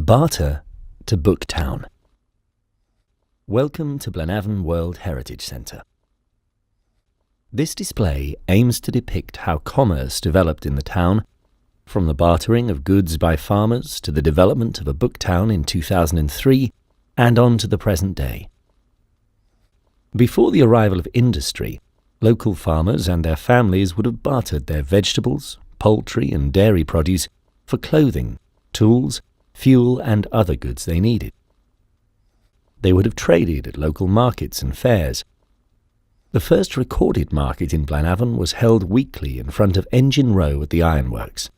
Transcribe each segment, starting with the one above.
Barter to Booktown. Welcome to Blaenavon World Heritage Centre. This display aims to depict how commerce developed in the town, from the bartering of goods by farmers to the development of a book town in 2003 and on to the present day. Before the arrival of industry, local farmers and their families would have bartered their vegetables, poultry and dairy produce for clothing, tools, fuel and other goods they needed. They would have traded at local markets and fairs. The first recorded market in Blaenavon was held weekly in front of Engine Row at the ironworks.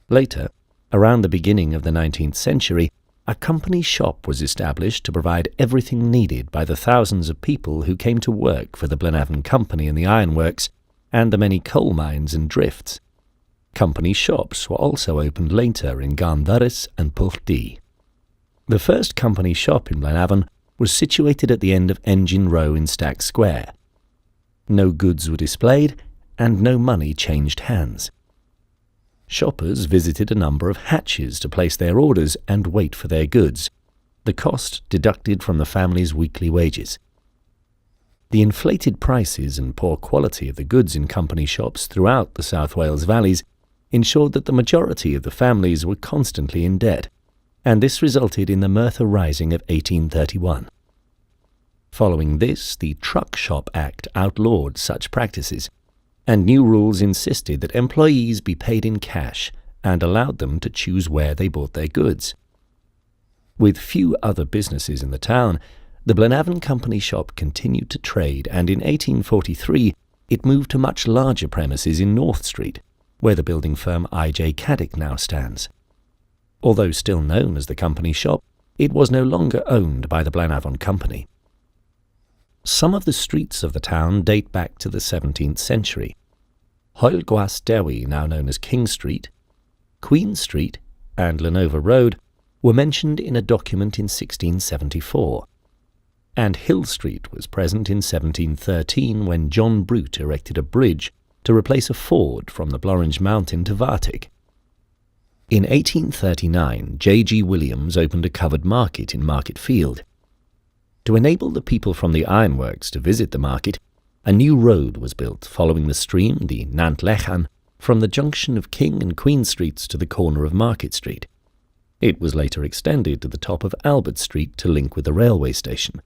Later, around the beginning of the 19th century, a company shop was established to provide everything needed by the thousands of people who came to work for the Blaenavon Company in the ironworks and the many coal mines and drifts. Company shops were also opened later in Matt Addis and Booktown. The first company shop in Blaenavon was situated at the end of Engine Row in Stack Square. No goods were displayed and no money changed hands. Shoppers visited a number of hatches to place their orders and wait for their goods, the cost deducted from the family's weekly wages. The inflated prices and poor quality of the goods in company shops throughout the South Wales valleys ensured that the majority of the families were constantly in debt, and this resulted in the Merthyr Rising of 1831. Following this, the Truck Shop Act outlawed such practices, and new rules insisted that employees be paid in cash and allowed them to choose where they bought their goods. With few other businesses in the town, the Blaenavon Company shop continued to trade, and in 1843 it moved to much larger premises in North Street, where the building firm I.J. Caddick now stands. Although still known as the company shop, it was no longer owned by the Blaenavon Company. Some of the streets of the town date back to the 17th century. Hoilgwas Dewi, now known as King Street, Queen Street, and Lenova Road were mentioned in a document in 1674, and Hill Street was present in 1713 when John Brute erected a bridge to replace a ford from the Blorange Mountain to Vartig. In 1839, J.G. Williams opened a covered market in Market Field. To enable the people from the ironworks to visit the market, a new road was built following the stream, the Nant Lechan, from the junction of King and Queen Streets to the corner of Market Street. It was later extended to the top of Albert Street to link with the railway station.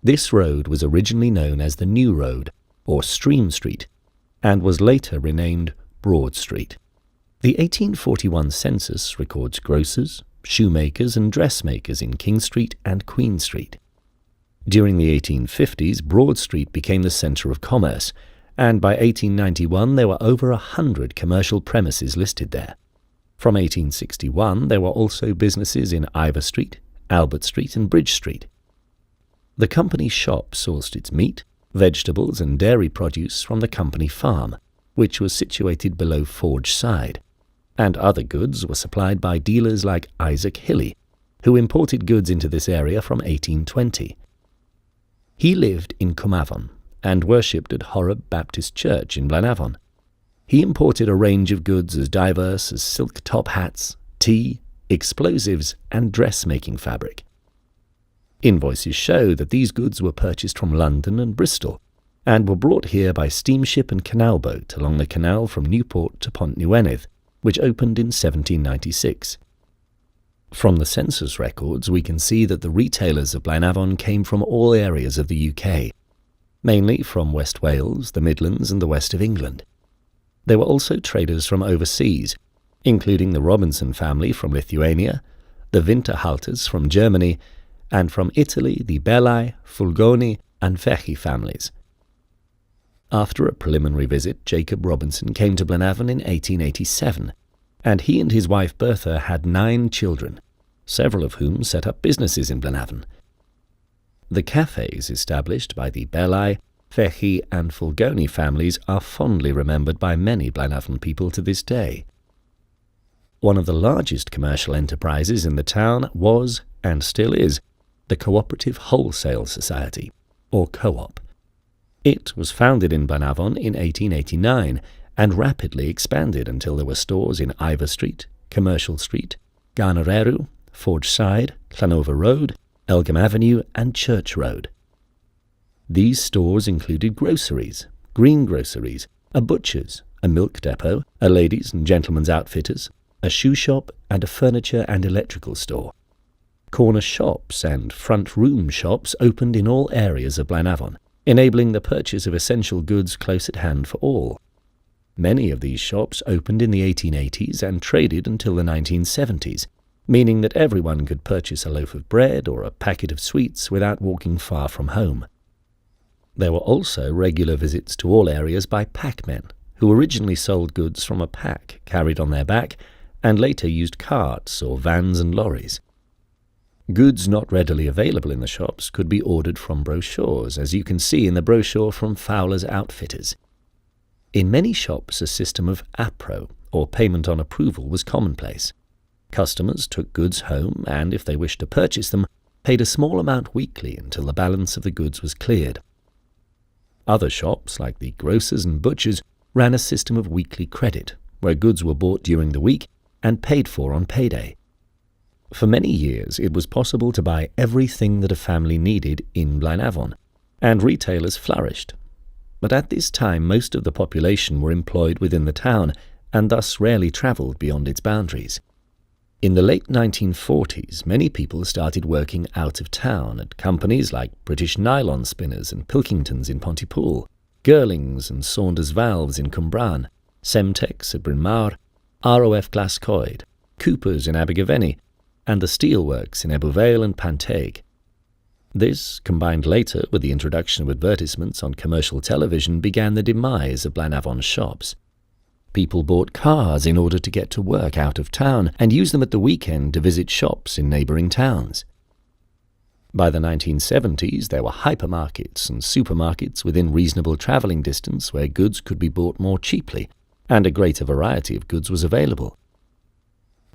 This road was originally known as the New Road, or Stream Street, and was later renamed Broad Street. The 1841 census records grocers, shoemakers and dressmakers in King Street and Queen Street. During the 1850s, Broad Street became the centre of commerce, and by 1891 there were over 100 commercial premises listed there. From 1861 there were also businesses in Ivor Street, Albert Street and Bridge Street. The company shop sourced its meat, vegetables and dairy produce from the company farm, which was situated below Forge Side, and other goods were supplied by dealers like Isaac Hilly, who imported goods into this area from 1820. He lived in Cwmavon and worshipped at Horeb Baptist Church in Blaenavon. He imported a range of goods as diverse as silk top hats, tea, explosives and dressmaking fabric. Invoices show that these goods were purchased from London and Bristol, and were brought here by steamship and canal boat along the canal from Newport to Pont Newydd, which opened in 1796. From the census records we can see that the retailers of Blaenavon came from all areas of the UK, mainly from West Wales, the Midlands and the west of England. There were also traders from overseas, including the Robinson family from Lithuania, the Winterhalters from Germany, and from Italy the Belli, Fulgoni and Fechi families. After a preliminary visit, Jacob Robinson came to Blaenavon in 1887, and he and his wife Bertha had 9 children, several of whom set up businesses in Blaenavon. The cafes established by the Belli, Fechi and Fulgoni families are fondly remembered by many Blaenavon people to this day. One of the largest commercial enterprises in the town was, and still is, the Cooperative Wholesale Society, or Co-op. It was founded in Blaenavon in 1889 and rapidly expanded until there were stores in Ivor Street, Commercial Street, Garnareru, Forge Side, Llanover Road, Elgin Avenue and Church Road. These stores included groceries, greengroceries, a butcher's, a milk depot, a ladies' and gentlemen's outfitters, a shoe shop and a furniture and electrical store. Corner shops and front room shops opened in all areas of Blaenavon, enabling the purchase of essential goods close at hand for all. Many of these shops opened in the 1880s and traded until the 1970s, meaning that everyone could purchase a loaf of bread or a packet of sweets without walking far from home. There were also regular visits to all areas by packmen, who originally sold goods from a pack carried on their back and later used carts or vans and lorries. Goods not readily available in the shops could be ordered from brochures, as you can see in the brochure from Fowler's Outfitters. In many shops, a system of appro, or payment on approval, was commonplace. Customers took goods home and, if they wished to purchase them, paid a small amount weekly until the balance of the goods was cleared. Other shops, like the grocers and butchers, ran a system of weekly credit, where goods were bought during the week and paid for on payday. For many years, it was possible to buy everything that a family needed in Blaenavon, and retailers flourished. But at this time, most of the population were employed within the town, and thus rarely travelled beyond its boundaries. In the late 1940s, many people started working out of town at companies like British Nylon Spinners and Pilkingtons in Pontypool, Girlings and Saunders Valves in Cwmbran, Semtex at Bryn Mawr, ROF Glascoed, Coopers in Abergavenny, and the steelworks in Ebbw and Panteg. This, combined later with the introduction of advertisements on commercial television, began the demise of Blaenavon's shops. People bought cars in order to get to work out of town and used them at the weekend to visit shops in neighbouring towns. By the 1970s, there were hypermarkets and supermarkets within reasonable travelling distance where goods could be bought more cheaply, and a greater variety of goods was available.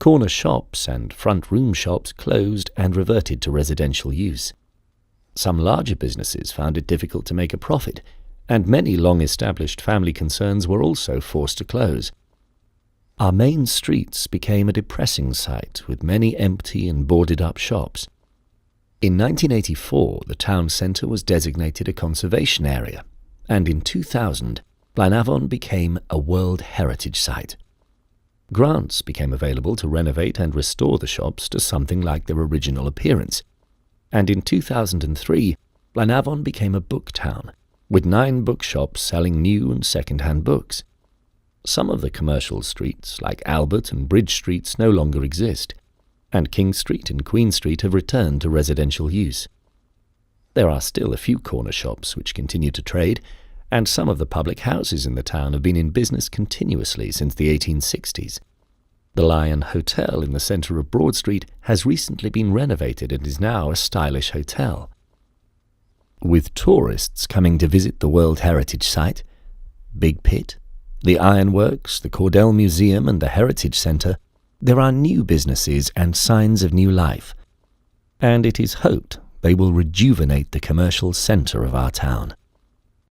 Corner shops and front room shops closed and reverted to residential use. Some larger businesses found it difficult to make a profit, and many long-established family concerns were also forced to close. Our main streets became a depressing sight, with many empty and boarded-up shops. In 1984, the town centre was designated a conservation area, and in 2000, Blaenavon became a World Heritage Site. Grants became available to renovate and restore the shops to something like their original appearance, and in 2003, Blaenavon became a book town, with 9 bookshops selling new and second-hand books. Some of the commercial streets, like Albert and Bridge Streets, no longer exist, and King Street and Queen Street have returned to residential use. There are still a few corner shops which continue to trade, and some of the public houses in the town have been in business continuously since the 1860s. The Lion Hotel in the centre of Broad Street has recently been renovated and is now a stylish hotel. With tourists coming to visit the World Heritage Site, Big Pit, the Ironworks, the Cordell Museum and the Heritage Centre, there are new businesses and signs of new life, and it is hoped they will rejuvenate the commercial centre of our town.